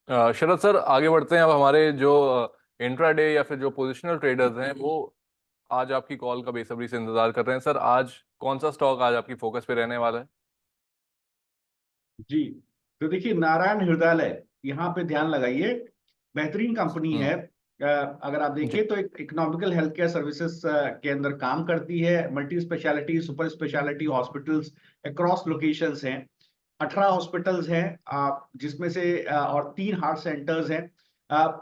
शरद sir, आगे बढ़ते हैं। अब हमारे जो इंट्राडे या फिर जो पोजिशनल ट्रेडर्स हैं वो आज आपकी कॉल का बेसब्री से इंतजार कर रहे हैं। सर, आज कौन सा स्टॉक आज आपकी फोकस पे रहने वाला है? जी। तो देखिए, नारायण हृदयालय यहाँ पे ध्यान लगाइए। बेहतरीन कंपनी है। अगर आप जी। देखिए तो एक इकोनॉमिकल हेल्थ केयर सर्विसेज के अंदर काम करती है। Multi speciality super speciality hospitals across locations हैं। 18 हॉस्पिटल्स हैं, जिसमें से और 3 हार्ट सेंटर्स हैं।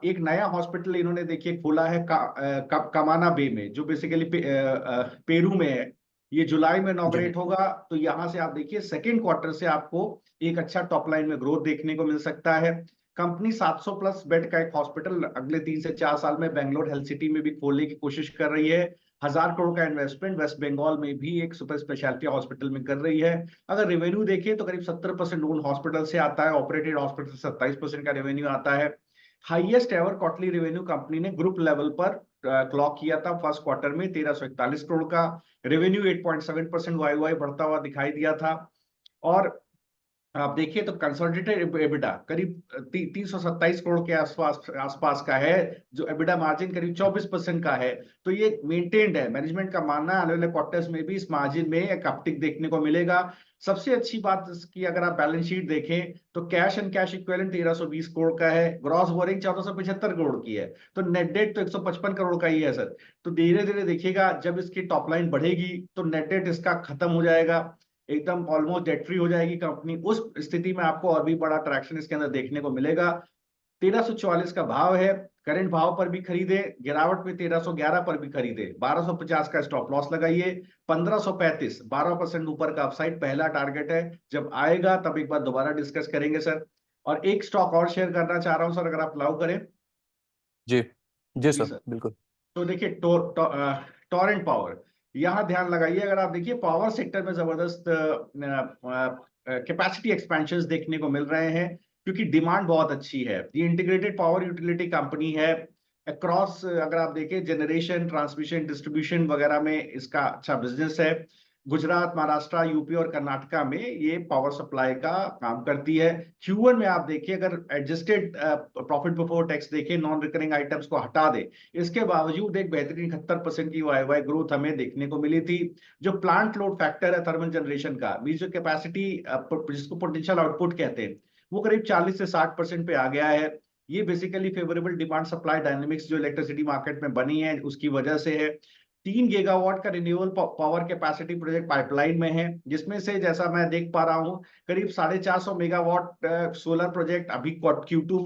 एक नया हॉस्पिटल इन्होंने देखिए खोला है कमाना बे में, जो बेसिकली पेरू में है। ये जुलाई में जी जी। इनॉग्रेट होगा। तो यहाँ से आप देखिए सेकेंड क्वार्टर से आपको एक अच्छा टॉप लाइन में ग्रोथ देखने को मिल सकता है। कंपनी 700 प्लस बेड का एक हॉस्पिटल अगले 3 से 4 साल में बेंगलोर हेल्थ सिटी में भी खोलने की कोशिश कर रही है। 1,000 करोड़ का इन्वेस्टमेंट वेस्ट बंगाल में भी एक सुपर स्पेशलिटी हॉस्पिटल में कर रही है। अगर रेवेन्यू देखें तो करीब 70% ओन हॉस्पिटल से आता है, ऑपरेटेड हॉस्पिटल से 27% का रेवेन्यू आता है। Highest ever quarterly revenue company ने ग्रुप लेवल पर क्लॉक किया था फर्स्ट क्वार्टर में 1341 करोड़ का। रेवेन्यू 8.7% वाई बढ़ता हुआ दिखाई दिया था। और आप देखिए तो कंसोलिडेटेड एबिटा करीब 327 करोड़ के आसपास आसपास का है, जो एबिटा मार्जिन करीब 24% का है। तो ये मेंटेन्ड है। मैनेजमेंट का मानना है आने वाले क्वार्टर्स में भी इस मार्जिन में एक अपटिक देखने को मिलेगा। सबसे अच्छी बात इसकी, अगर आप बैलेंस शीट देखें तो cash and cash equivalent 1320 crore का है, ग्रॉस बोरिंग 1475 करोड़ की है, तो नेट डेट तो 155 करोड़ का ही है सर। तो धीरे धीरे देखिएगा, जब इसकी टॉप लाइन बढ़ेगी तो नेट डेट इसका खत्म हो जाएगा, एकदम ऑलमोस्ट डेट फ्री हो जाएगी कंपनी। उस स्थिति में आपको और भी बड़ा ट्रैक्शन इसके अंदर देखने को मिलेगा। 1344 का भाव है। करंट भाव पर भी खरीदे, गिरावट में 1311 पर भी खरीदे, 1250 का स्टॉप लॉस लगाइए। 1535 12% ऊपर का अपसाइड पहला टारगेट है। जब आएगा तब एक बार दोबारा डिस्कस करेंगे सर। और एक स्टॉक और शेयर करना चाह रहा हूं सर, अगर आप अलाउ करें। जी जी जी सर, सर। बिल्कुल। तो देखिए टोरेंट पावर, यहाँ ध्यान लगाइए। अगर आप देखिए पावर सेक्टर में जबरदस्त कैपेसिटी एक्सपेंशन देखने को मिल रहे हैं, क्योंकि डिमांड बहुत अच्छी है। ये इंटीग्रेटेड पावर यूटिलिटी कंपनी है। अक्रॉस अगर आप देखें जनरेशन ट्रांसमिशन डिस्ट्रीब्यूशन वगैरह में इसका अच्छा बिजनेस है। गुजरात महाराष्ट्र यूपी और कर्नाटका में ये पावर सप्लाई का काम करती है। Q1 में आप देखिए, अगर एडजस्टेड प्रॉफिट बिफोर टैक्स देखें, नॉन रिकरिंग आइटम्स को हटा दे, इसके बावजूद एक बेहतरीन 71% की वाई वाई ग्रोथ हमें देखने को मिली थी। जो प्लांट लोड फैक्टर है थर्मल जनरेशन का, मीन जो कैपेसिटी जिसको पोटेंशियल आउटपुट कहते हैं, वो करीब 40 से 60% पे आ गया है। ये basically favourable demand supply dynamics जो इलेक्ट्रिसिटी मार्केट में बनी है उसकी वजह से है। 3 गीगावाट का renewable power capacity project pipeline में है, जिसमें से जैसा मैं देख पा रहा हूँ करीब 450 मेगावाट सोलर प्रोजेक्ट अभी Q2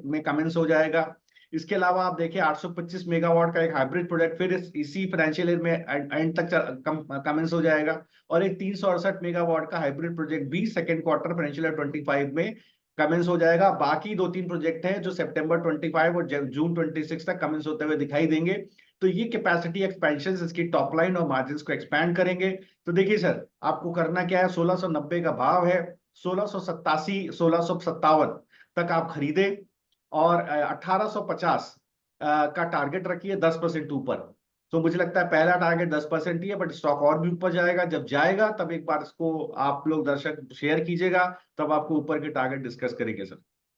में कमेंस हो जाएगा। इसके अलावा आप देखिए 825 मेगावाट का एक हाइब्रिड प्रोजेक्ट फिर इसी फाइनेंशियल ईयर में एंड तक कमेंस हो जाएगा। और एक 368 मेगावाट का हाइब्रिड प्रोजेक्ट भी सेकेंड क्वार्टर फाइनेंशियल ईयर 25 में कमेंस हो जाएगा। बाकी 2-3 प्रोजेक्ट हैं जो सितंबर 25 और जून 26 तक कमेंस होते हुए दिखाई देंगे। तो ये कैपेसिटी एक्सपेंशन इसकी टॉप लाइन और मार्जिन को एक्सपैंड करेंगे। तो देखिए सर, आपको करना क्या है, 1690 का भाव है, 1687 1657 तक आप खरीदे। और 1850 का टारगेट रखिए 10% ऊपर। तो मुझे लगता है पहला टारगेट 10% ही है, बट स्टॉक और भी ऊपर जाएगा। जब जाएगा तब एक बार इसको आप लोग दर्शक शेयर कीजिएगा, तब आपको ऊपर के टारगेट डिस्कस करेंगे सर।